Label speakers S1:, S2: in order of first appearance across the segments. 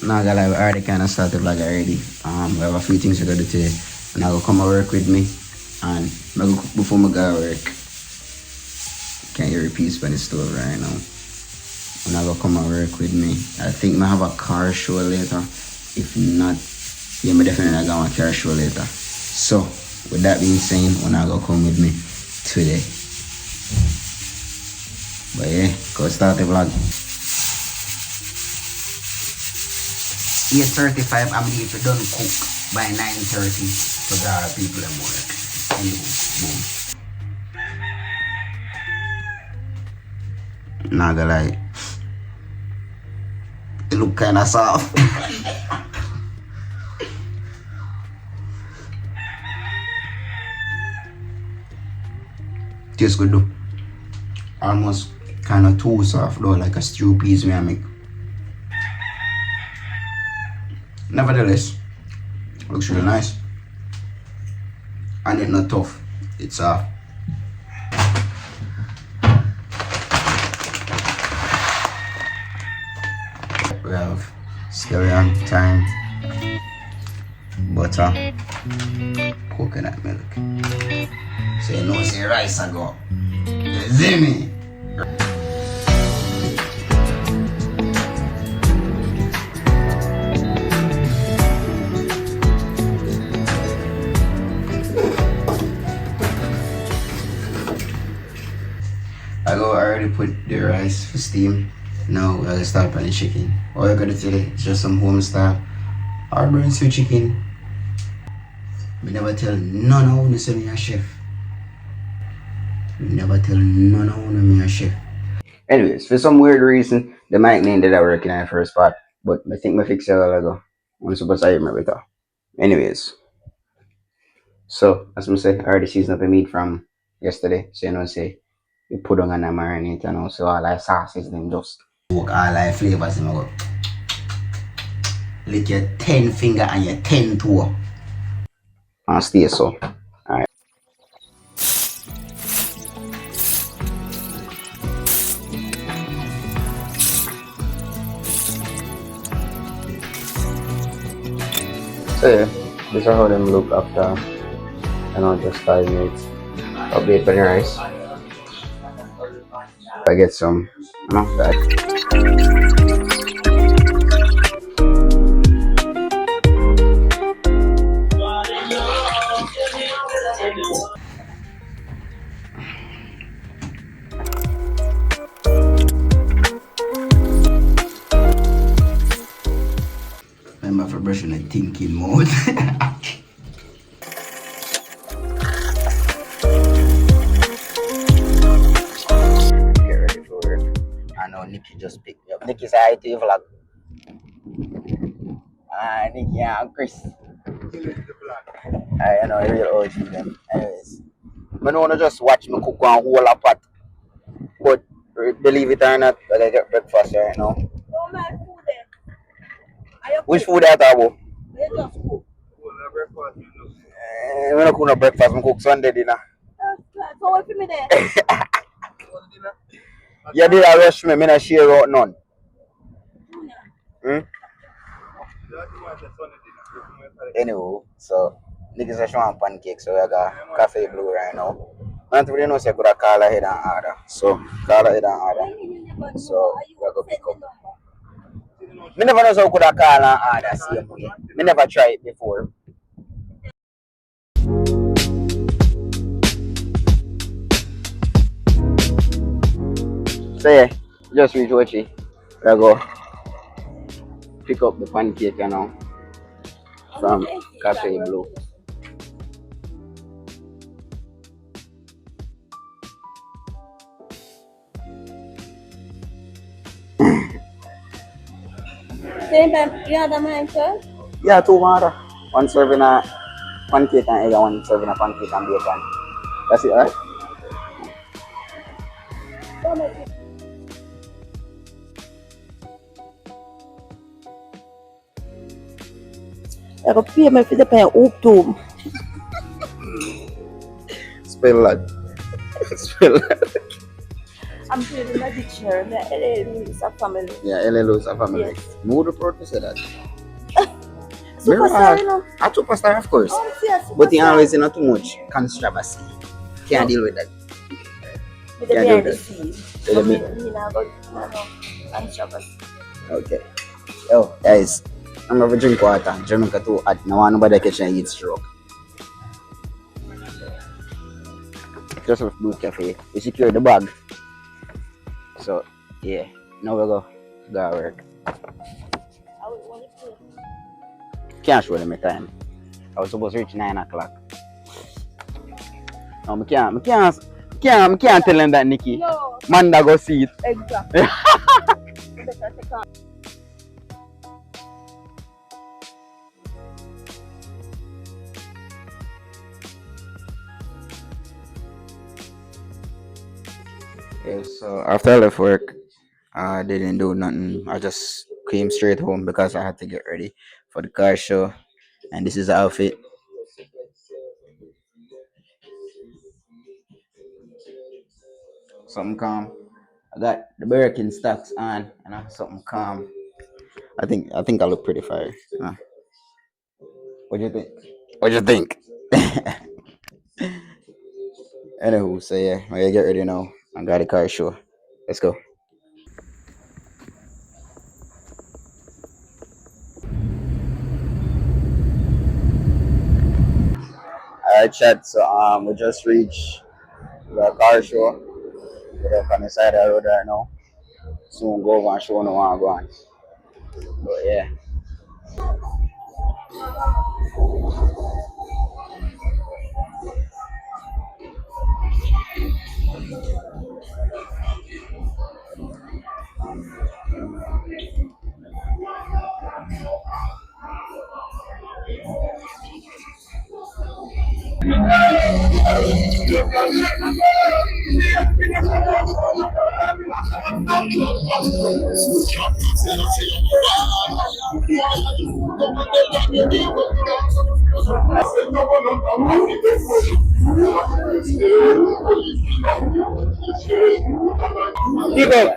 S1: Not gonna lie, we already kind of started vlog already. We have a few things to do today. And I go come and work with me. And I go cook before I go to work. Can't hear repeats by the stove right now. And I go come and work with me. I think I have a car show later. If not, yeah, I definitely got a car show later. So, with that being said, when I go come with me today. But yeah, go start the vlog. 8:35, I'm need to done cook by 9:30 for the people at work. Anyway, boom. Not gonna lie, it look kinda soft. Tastes good though. Almost kinda too soft though, like a stew peas me I make. Nevertheless, looks really nice. And it's not tough. It's we have scallion, thyme, butter, coconut milk. So you know say rice I go. You see me? I already put the rice for steam. Now I'll start on the chicken. All I gotta do today is just some home style hard brown stew chicken. We never tell none of you say me a chef. We never tell none of you me a chef. Anyways, for some weird reason, the mic name did I work in the first spot, but I think I fixed it a while ago. I'm supposed to hear better. Anyways, so as I say, I already seasoned up the meat from yesterday. So you know say you put on a marinade and also all like sauces them just work all like flavors them go. Lick your 10 finger and your 10 toe. And stay so. Alright. So yeah, this is how them look after just 5 minutes. Update for the rice. I get some that. I'm for brushing a thinking mode. Nikki just picked me up. Nikki said hi to your vlog. Nikki and Chris. I know, real OG them. Anyways, I don't want to just watch me cook one whole pot. But believe it or not, I get breakfast right now. Which food are you talking about? I don't cook no breakfast, I cook Sunday dinner. So what's me there? You did a rush me, I don't share out none. Anyway, so niggas are showing pancakes, so we got Cafe Blue right now. I don't really know if I could call ahead and order. So call ahead and order. So we go pick up. I never know how I could call and order same way. I never tried it before. So yeah, just reach Ochi. We go pick up the pancake now from Cafe Blue.
S2: Same time, you have the mind, sir?
S1: Yeah, 2 more. One serving a pancake and egg, one serving a pancake and bacon. That's it, right?
S2: I go pay my for the pay up to.
S1: Spell that. Spell that.
S2: I'm doing in a dictionary. My LL is a family.
S1: Yeah, LLO is a family.
S2: Yes.
S1: Who would proud to say that?
S2: Superstar, you know.
S1: A superstar, of course.
S2: Oh, see, a superstar.
S1: But he always in too much controversy. Can't deal with that.
S2: With the
S1: Can't
S2: behind
S1: do
S2: the
S1: that.
S2: scenes.
S1: Tell me.
S2: No, controversy.
S1: Okay. Yo, guys, I'm gonna drink water. Jamaica too hot. No one nobody catch and eat stroke. Just with Blue Cafe. We secure the bag. So yeah. Now we go work.
S2: I would want to play.
S1: Can't show them my time. I was supposed to reach 9 o'clock. No, I can't tell them that, Nikki.
S2: No.
S1: Manda go see it.
S2: Exactly. Better take on.
S1: Yeah, so after I left work, I didn't do nothing. I just came straight home because I had to get ready for the car show. And this is the outfit. Something calm. I got the Birkin stocks on and I have something calm. I think I look pretty fire. What do you think? What do you think? Anywho, so yeah, I gotta get ready now. I got the car show. Let's go. Alright, chat. So we just reached the car show. We're up on the side of the road right now. Soon go over and show no one go on. But yeah. Keep up.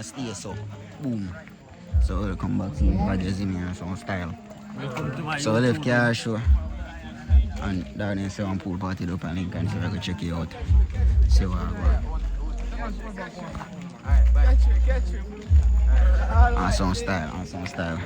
S1: Stay so boom. So we'll come back see badges in here and some style. So we left car show and down there say one pool party up and Lincoln, so I go check it out. See what I go. And some style.